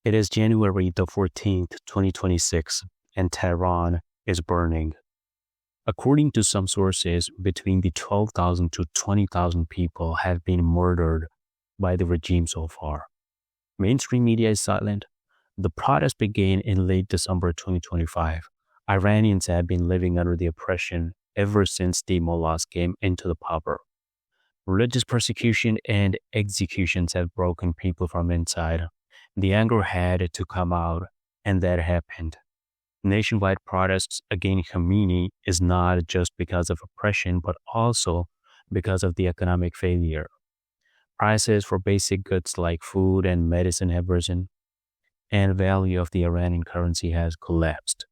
It is January the 14th, 2026, and Tehran is burning. According to some sources, between the 12,000 to 20,000 people have been murdered by the regime so far. Mainstream media is silent. The protest began in late December 2025. Iranians have been living under the oppression ever since the mullahs came into the power. Religious persecution and executions have broken people from inside. The anger had to come out, and that happened. Nationwide protests against Khamenei is not just because of oppression, but also because of the economic failure. Prices for basic goods like food and medicine have risen, and value of the Iranian currency has collapsed.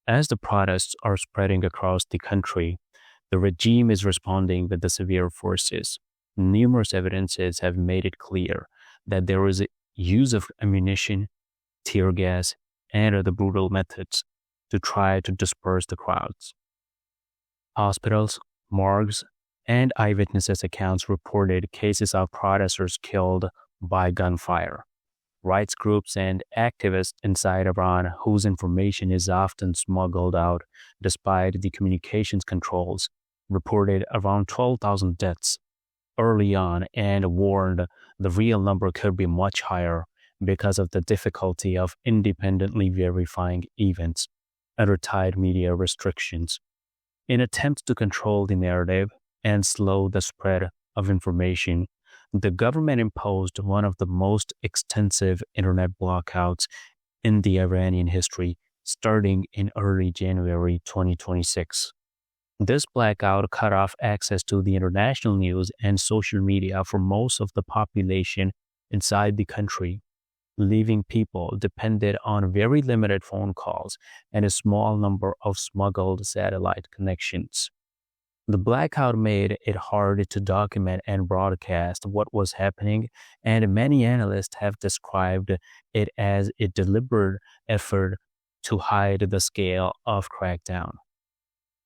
As the protests are spreading across the country, the regime is responding with the severe forces. Numerous evidences have made it clear that there is a use of ammunition, tear gas, and other brutal methods to try to disperse the crowds. Hospitals, morgues, and eyewitnesses' accounts reported cases of protesters killed by gunfire. Rights groups and activists inside Iran, whose information is often smuggled out despite the communications controls, reported around 12,000 deaths early on and warned the real number could be much higher because of the difficulty of independently verifying events under tight media restrictions. In attempts to control the narrative and slow the spread of information, the government imposed one of the most extensive internet blackouts in the Iranian history, starting in early January 2026. This blackout cut off access to the international news and social media for most of the population inside the country, leaving people dependent on very limited phone calls and a small number of smuggled satellite connections. The blackout made it hard to document and broadcast what was happening, and many analysts have described it as a deliberate effort to hide the scale of crackdown.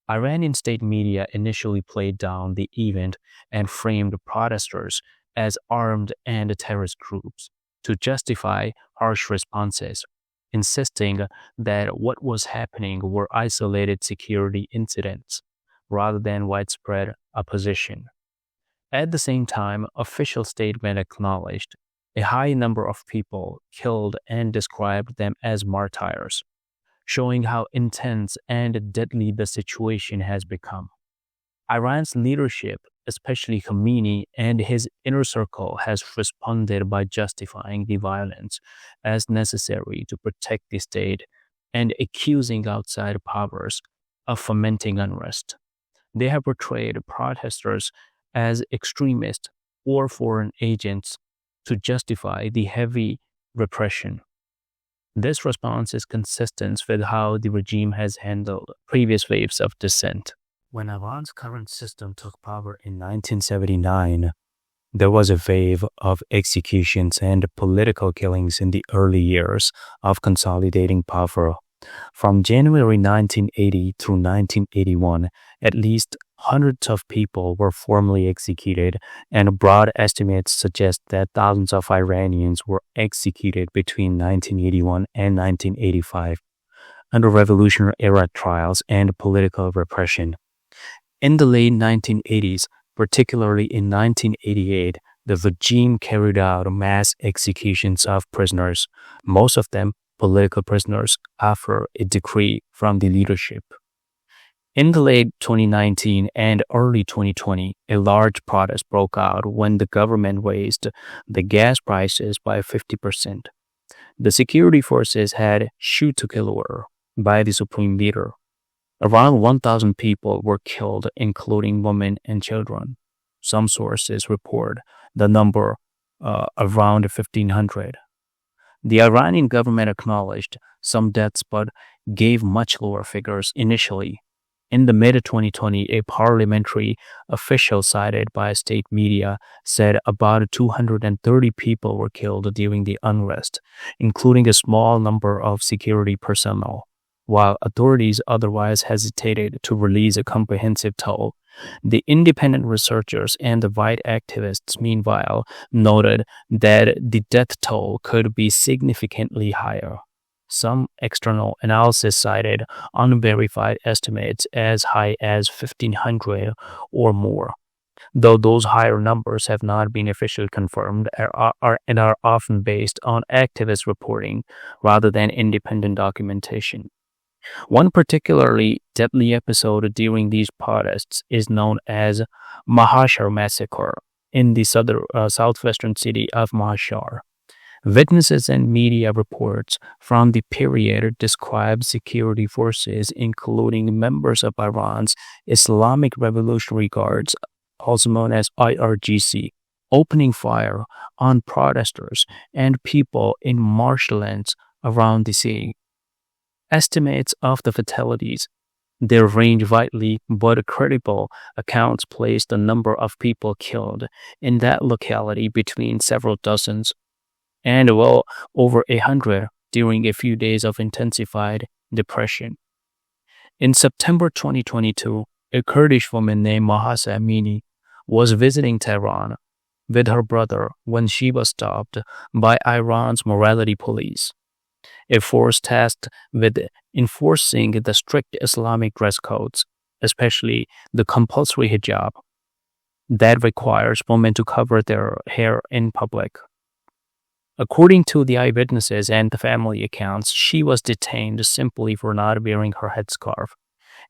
Iranian state media initially played down the event and framed protesters as armed and terrorist groups to justify harsh responses, insisting that what was happening were isolated security incidents rather than widespread opposition. At the same time, official statement acknowledged a high number of people killed and described them as martyrs, showing how intense and deadly the situation has become. Iran's leadership, especially Khamenei and his inner circle, has responded by justifying the violence as necessary to protect the state and accusing outside powers of fomenting unrest. They have portrayed protesters as extremists or foreign agents to justify the heavy repression. This response is consistent with how the regime has handled previous waves of dissent. When Iran's current system took power in 1979, there was a wave of executions and political killings in the early years of consolidating power. From January 1980 through 1981, at least hundreds of people were formally executed, and broad estimates suggest that thousands of Iranians were executed between 1981 and 1985 under revolutionary-era trials and political repression. In the late 1980s, particularly in 1988, the regime carried out mass executions of prisoners, most of them political prisoners, after a decree from the leadership. In the late 2019 and early 2020, a large protest broke out when the government raised the gas prices by 50%. The security forces had shoot to kill order by the supreme leader. Around 1,000 people were killed, including women and children. Some sources report the number around 1,500. The Iranian government acknowledged some deaths but gave much lower figures initially. In the mid-2020, a parliamentary official cited by state media said about 230 people were killed during the unrest, including a small number of security personnel, while authorities otherwise hesitated to release a comprehensive toll The independent researchers and the right activists, meanwhile, noted that the death toll could be significantly higher. Some external analysis cited unverified estimates as high as 1,500 or more, though those higher numbers have not been officially confirmed and are often based on activist reporting rather than independent documentation. One particularly deadly episode during these protests is known as Mahashar Massacre in the southwestern city of Mahashar. Witnesses and media reports from the period describe security forces, including members of Iran's Islamic Revolutionary Guards, also known as IRGC, opening fire on protesters and people in marshlands around the city. Estimates of the fatalities they range widely, but credible accounts place the number of people killed in that locality between several dozens and well over 100 during a few days of intensified depression. In September 2022, a Kurdish woman named Mahsa Amini was visiting Tehran with her brother when she was stopped by Iran's morality police, a force tasked with enforcing the strict Islamic dress codes, especially the compulsory hijab that requires women to cover their hair in public. According to the eyewitnesses and the family accounts, she was detained simply for not wearing her headscarf,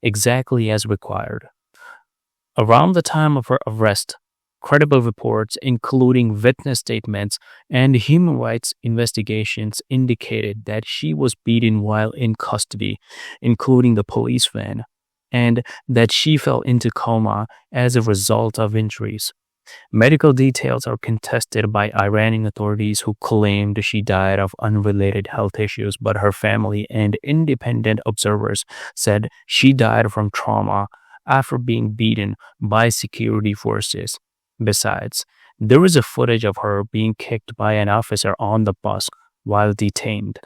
exactly as required. Around the time of her arrest, credible reports, including witness statements and human rights investigations, indicated that she was beaten while in custody, including the police van, and that she fell into coma as a result of injuries. Medical details are contested by Iranian authorities who claimed she died of unrelated health issues, but her family and independent observers said she died from trauma after being beaten by security forces. Besides, there is a footage of her being kicked by an officer on the bus while detained.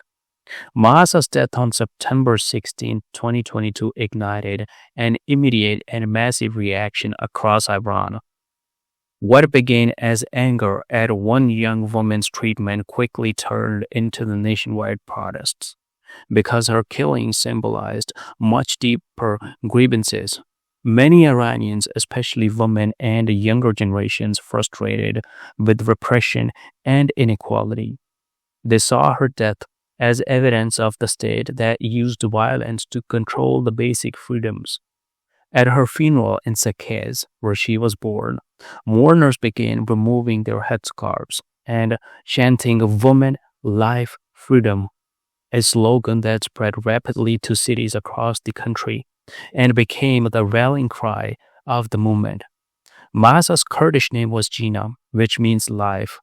Mahsa's death on September 16, 2022 ignited an immediate and massive reaction across Iran. What began as anger at one young woman's treatment quickly turned into the nationwide protests, because her killing symbolized much deeper grievances. Many Iranians, especially women and younger generations, frustrated with repression and inequality. They saw her death as evidence of the state that used violence to control the basic freedoms. At her funeral in Saqqez, where she was born, mourners began removing their headscarves and chanting "Woman, Life, Freedom," a slogan that spread rapidly to cities across the country and became the rallying cry of the movement. Mahsa's Kurdish name was Jina, which means life.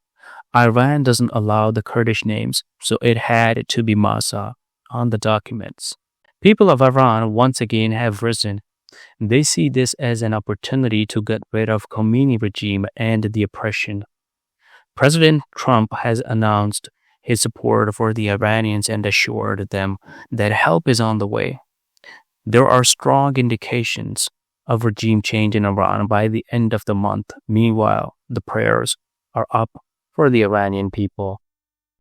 Iran doesn't allow the Kurdish names, so it had to be Mahsa on the documents. People of Iran once again have risen. They see this as an opportunity to get rid of Khomeini regime and the oppression. President Trump has announced his support for the Iranians and assured them that help is on the way. There are strong indications of regime change in Iran by the end of the month. Meanwhile, the prayers are up for the Iranian people.